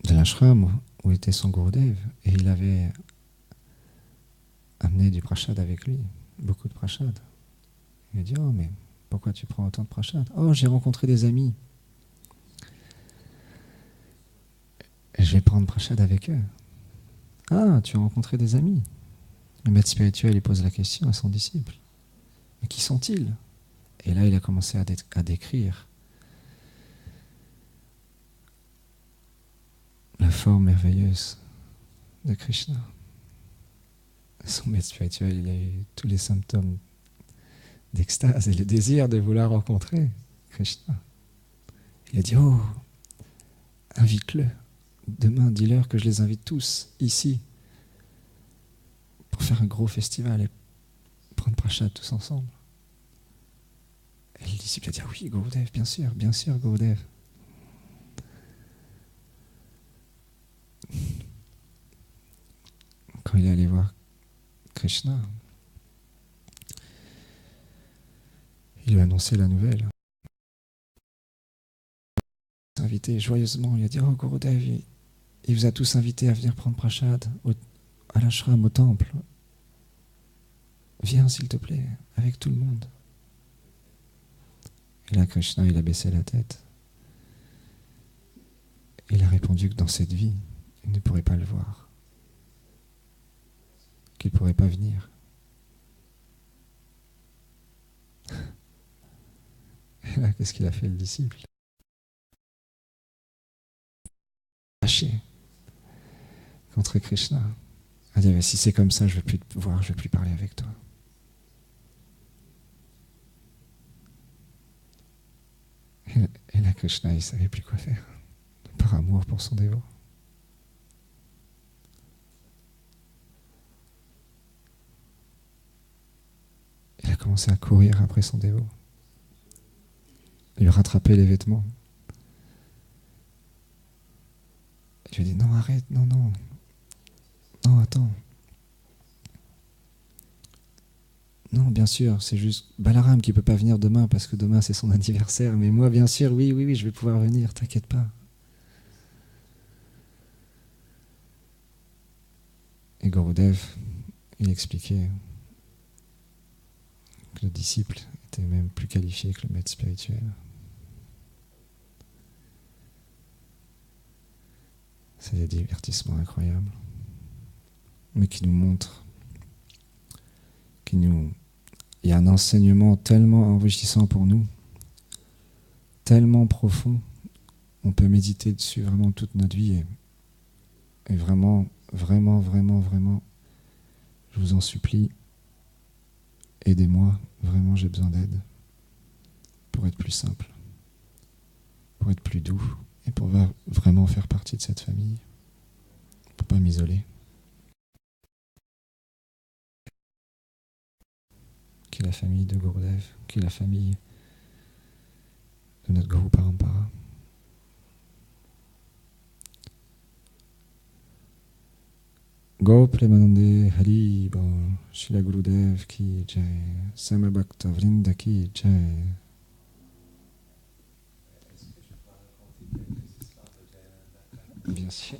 de l'ashram où était son Gurudev et il avait amené du prashad avec lui, beaucoup de prashad. Il a dit « Oh, mais pourquoi tu prends autant de prashad ? Oh, j'ai rencontré des amis. Et je vais prendre prashad avec eux. » « Ah, tu as rencontré des amis ?» Le maître spirituel, il pose la question à son disciple. « Mais qui sont-ils » Et là, il a commencé à décrire la forme merveilleuse de Krishna. Son maître spirituel, il a eu tous les symptômes d'extase et le désir de vouloir rencontrer Krishna. Il a dit « Oh, invite-le. Demain, dis-leur que je les invite tous ici pour faire un gros festival et prendre prashad tous ensemble. » Et le disciple a dit « Ah oui, Gurudev, bien sûr, Gurudev. » Quand il est allé voir Krishna, Il lui a annoncé la nouvelle. Il a invité joyeusement. Il a dit, oh Gurudev, il vous a tous invités à venir prendre prashad à l'ashram, au temple. Viens s'il te plaît, avec tout le monde. Et là, Krishna, il a baissé la tête. Il a répondu que dans cette vie, il ne pourrait pas le voir. Qu'il ne pourrait pas venir. Et là, qu'est-ce qu'il a fait, le disciple? Lâché contre Krishna. Il a dit, si c'est comme ça, je ne veux plus te voir, je ne veux plus parler avec toi. Et là, Krishna, il ne savait plus quoi faire, par amour pour son dévot. Il a commencé à courir après son dévot. Il lui rattrapait les vêtements. Il lui a dit, non, arrête, non, attends. Non, bien sûr, c'est juste Balaram qui ne peut pas venir demain parce que demain c'est son anniversaire. Mais moi, bien sûr, oui, je vais pouvoir venir, t'inquiète pas. Et Gurudev, il expliquait que le disciple était même plus qualifié que le maître spirituel. C'est des divertissements incroyables, mais qui nous montrent, il y a un enseignement tellement enrichissant pour nous, tellement profond, on peut méditer dessus vraiment toute notre vie et vraiment, je vous en supplie, aidez-moi, vraiment j'ai besoin d'aide pour être plus simple, pour être plus doux et pour vraiment faire partie de cette famille, pour pas m'isoler. Qui est la famille de Gurudev, qui est la famille de notre Guru Parampara. Go Premanande Hari Bon, Shila Gurudev ki jai, Sama Bhakta Vrinda ki jai. Bien sûr.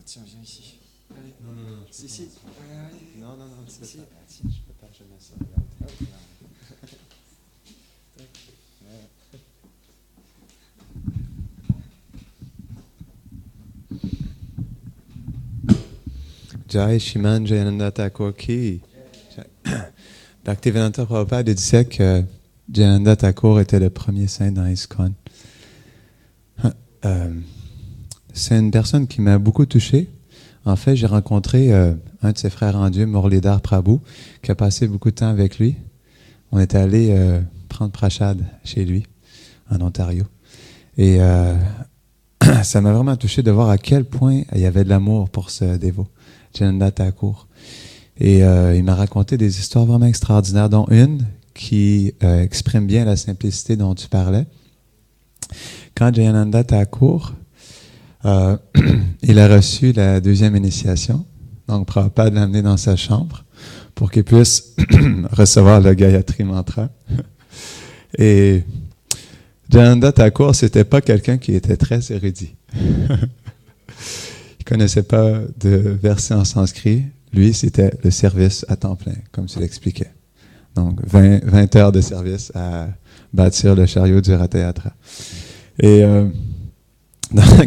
Tiens, viens ici. Allez. Non. Si. Allez. Non, si. Je peux pas, je m'assois. Jai Shriman Jayananda Thakur ki. Bhaktivedanta Prabhupada disait que Jayananda Thakur était le premier saint dans ISKCON. C'est une personne qui m'a beaucoup touché. En fait, j'ai rencontré un de ses frères en Dieu, Murlidhar Prabhu, qui a passé beaucoup de temps avec lui. On était allé prendre prashad chez lui, en Ontario. Et ça m'a vraiment touché de voir à quel point il y avait de l'amour pour ce dévot, Jayananda Thakur. Et il m'a raconté des histoires vraiment extraordinaires, dont une qui exprime bien la simplicité dont tu parlais. Quand Jayananda Thakur il a reçu la deuxième initiation, donc Prabhupada l'a amené dans sa chambre pour qu'il puisse recevoir le Gayatri Mantra. Et Jayananda Thakur, c'était pas quelqu'un qui était très érudit. Il connaissait pas de versets en sanskrit. Lui, c'était le service à temps plein, comme tu l'expliquais. Donc, 20 heures de service à bâtir le chariot du Rathayatra. Et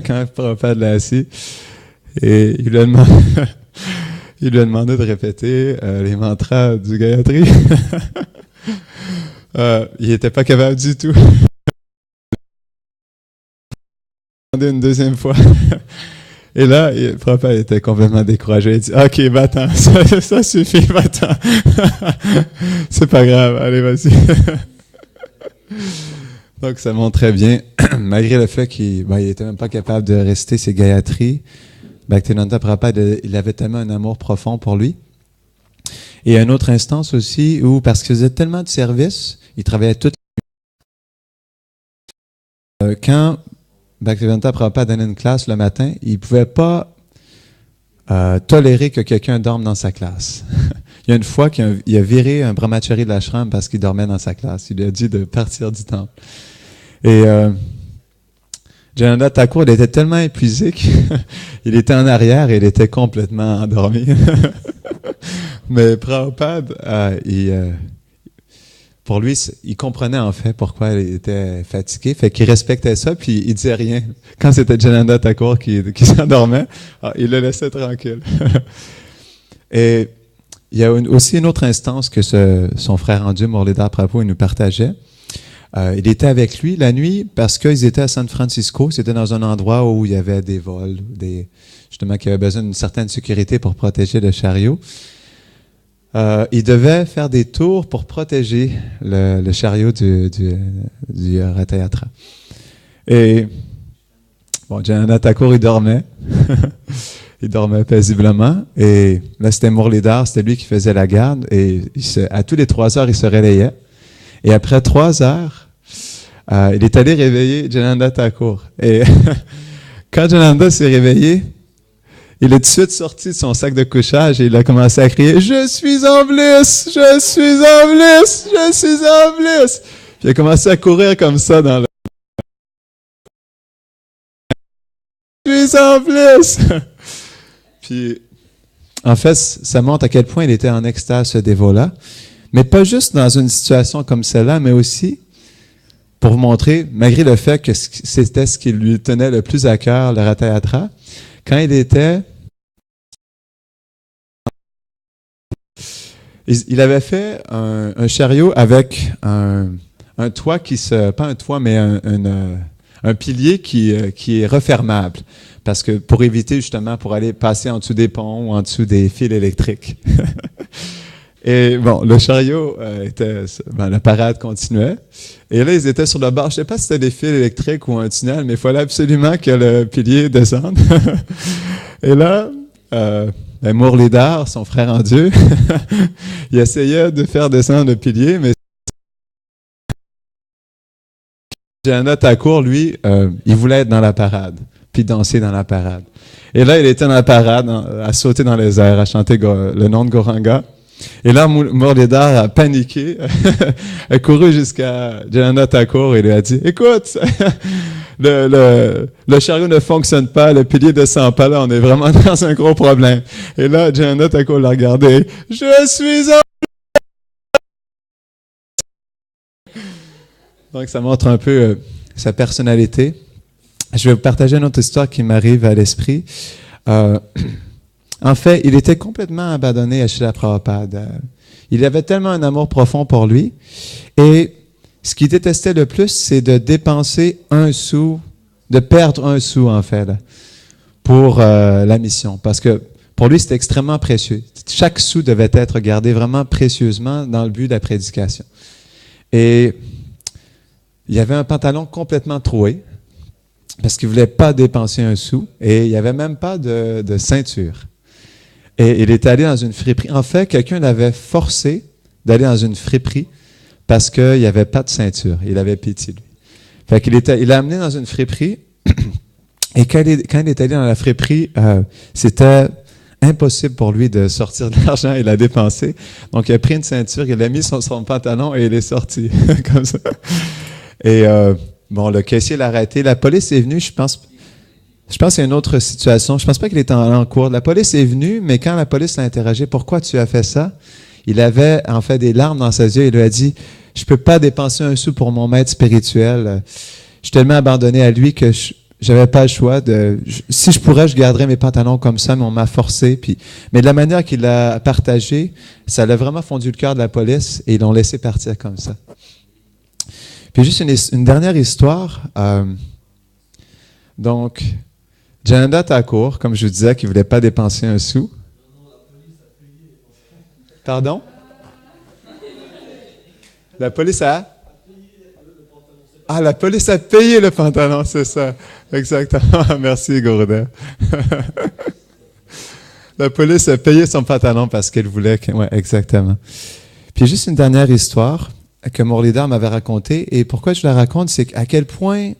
quand Prabhupada l'a assis, et il lui a demandé de répéter les mantras du Gayatri. Il n'était pas capable du tout. Il a demandé une deuxième fois. Et là, Prabhupada était complètement découragé. Il dit, OK, va-t'en, ça suffit, va-t'en. C'est pas grave, allez, vas-y. Donc, ça montrait bien, malgré le fait qu'il n'était même pas capable de réciter ses Gayatri, Bhaktivedanta Prabhupada, il avait tellement un amour profond pour lui. Et une autre instance aussi où, parce qu'il faisait tellement de services, il travaillait toute quand Bhaktivedanta Prabhupada donnait une classe le matin, il ne pouvait pas tolérer que quelqu'un dorme dans sa classe. Il y a une fois qu'il a viré un brahmachari de l'ashram parce qu'il dormait dans sa classe. Il lui a dit de partir du temple. Et Jananda Thakur, il était tellement épuisé qu'il était en arrière et il était complètement endormi. Mais Prabhupada, pour lui, il comprenait en fait pourquoi il était fatigué, fait qu'il respectait ça, puis il disait rien. Quand c'était Jananda Thakur qui s'endormait, il le laissait tranquille. Et il y a aussi une autre instance que son frère en Dieu, Murlidhar Prabhu, il nous partageait. Il était avec lui la nuit parce qu'ils étaient à San Francisco. C'était dans un endroit où il y avait des vols, justement, qui avaient besoin d'une certaine sécurité pour protéger le chariot. Il devait faire des tours pour protéger le chariot du Rath Yatra. Et bon, Jananda Thakur, il dormait. Il dormait paisiblement. Et là, c'était Murlidhar, c'était lui qui faisait la garde. Et à tous les 3 heures, il se réveillait. Et après 3 heures, il est allé réveiller Jananda Thakur. Et quand Jananda s'est réveillé, il est tout de suite sorti de son sac de couchage et il a commencé à crier « Je suis en bliss! Je suis en bliss! Je suis en bliss! » Puis il a commencé à courir comme ça dans le... « Je suis en bliss! » Puis, en fait, ça montre à quel point il était en extase, ce dévot-là. Mais pas juste dans une situation comme celle-là, mais aussi pour vous montrer, malgré le fait que c'était ce qui lui tenait le plus à cœur, le Rath Yatra, quand il était... Il avait fait un chariot avec un toit pas un toit, mais un pilier qui est refermable. Parce que pour éviter justement, pour aller passer en dessous des ponts ou en dessous des fils électriques. Et bon, le chariot la parade continuait. Et là, ils étaient sur le bord. Je ne sais pas si c'était des fils électriques ou un tunnel, mais il fallait absolument que le pilier descende. Et là, Murlidhar, son frère en Dieu, il essayait de faire descendre le pilier, mais Jananda Thakur, lui, il voulait être dans la parade, puis danser dans la parade. Et là, il était dans la parade, à sauter dans les airs, à chanter le nom de Gauranga. Et là, Murlidhar a paniqué, a couru jusqu'à Jananda Thakur et lui a dit « Écoute, le chariot ne fonctionne pas, le pilier ne descend pas, là, on est vraiment dans un gros problème. » Et là, Jananda Thakur l'a regardé « Je suis en... » Donc, ça montre un peu sa personnalité. Je vais vous partager une autre histoire qui m'arrive à l'esprit. En fait, il était complètement abandonné à Srila Prabhupada. Il avait tellement un amour profond pour lui. Et ce qu'il détestait le plus, c'est de dépenser un sou, de perdre un sou, en fait, là, pour la mission. Parce que pour lui, c'était extrêmement précieux. Chaque sou devait être gardé vraiment précieusement dans le but de la prédication. Et il y avait un pantalon complètement troué, parce qu'il ne voulait pas dépenser un sou, et il n'y avait même pas de ceinture. Et il est allé dans une friperie. En fait, quelqu'un l'avait forcé d'aller dans une friperie parce qu'il n'y avait pas de ceinture. Il avait pitié de lui. Fait qu'il il l'a amené dans une friperie. Et quand il est allé dans la friperie, c'était impossible pour lui de sortir de l'argent et la dépenser. Donc, il a pris une ceinture, il l'a mis sur son pantalon et il est sorti. Comme ça. Et bon, le caissier l'a arrêté. La police est venue, je pense qu'il y a une autre situation. Je pense pas qu'il était en cours. La police est venue, mais quand la police l'a interrogé, pourquoi tu as fait ça? Il avait en fait des larmes dans ses yeux. Il lui a dit, je peux pas dépenser un sou pour mon maître spirituel. Je suis tellement abandonné à lui que j'avais pas le choix. Si je pourrais, je garderais mes pantalons comme ça, mais on m'a forcé. Mais de la manière qu'il l'a partagé, ça l'a vraiment fondu le cœur de la police et ils l'ont laissé partir comme ça. Puis juste une dernière histoire. Donc, Jananda Thakur, comme je vous disais, qui ne voulait pas dépenser un sou. Pardon? La police a? Ah, la police a payé le pantalon, c'est ça. Exactement. Merci, Gaurdev. La police a payé son pantalon parce qu'elle voulait que... Oui, exactement. Puis juste une dernière histoire que Murlidhar m'avait racontée. Et pourquoi je la raconte, c'est à quel point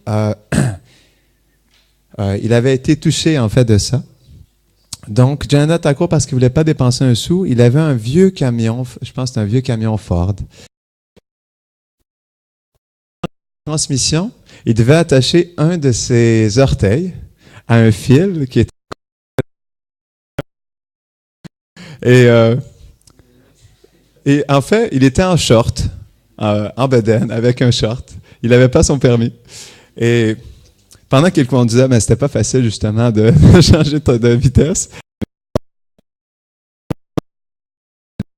il avait été touché, en fait, de ça. Donc, Jananda Thakur, parce qu'il voulait pas dépenser un sou, il avait un vieux camion, je pense que c'est un vieux camion Ford. Transmission, il devait attacher un de ses orteils à un fil qui était... Et en fait, il était en short, en bedaine, avec un short. Il n'avait pas son permis. Et pendant qu'il conduisait, ben, c'était pas facile justement de changer de vitesse.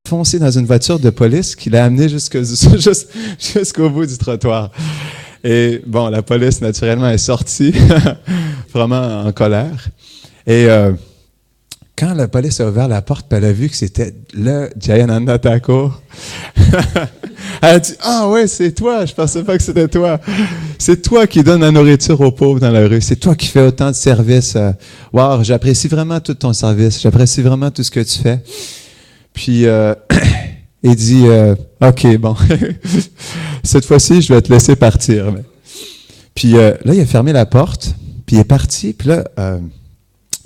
Foncé dans une voiture de police qui l'a amené jusqu'au bout du trottoir. Et bon, la police naturellement est sortie, vraiment en colère. Et quand la police a ouvert la porte, elle a vu que c'était le Jayananda Thakur. Elle a dit « Ah ouais, c'est toi, je pensais pas que c'était toi. C'est toi qui donnes la nourriture aux pauvres dans la rue. C'est toi qui fais autant de services. Wow, j'apprécie vraiment tout ton service. J'apprécie vraiment tout ce que tu fais. » Puis il dit « OK, bon, cette fois-ci, je vais te laisser partir. » Puis là, il a fermé la porte, puis il est parti, puis là...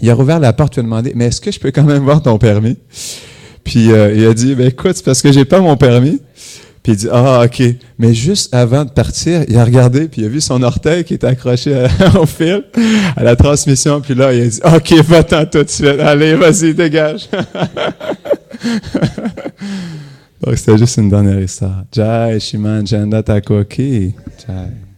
il a rouvert la porte, il a demandé « Mais est-ce que je peux quand même voir ton permis? » Puis il a dit « Ben écoute, c'est parce que j'ai pas mon permis. » Puis il dit « Ah, OK. » Mais juste avant de partir, il a regardé, puis il a vu son orteil qui était accroché au fil, à la transmission, puis là, il a dit « OK, va-t'en tout de suite. Allez, vas-y, dégage. » Donc, c'était juste une dernière histoire. Jai, Shiman, Jananda Thakur ki. Jai.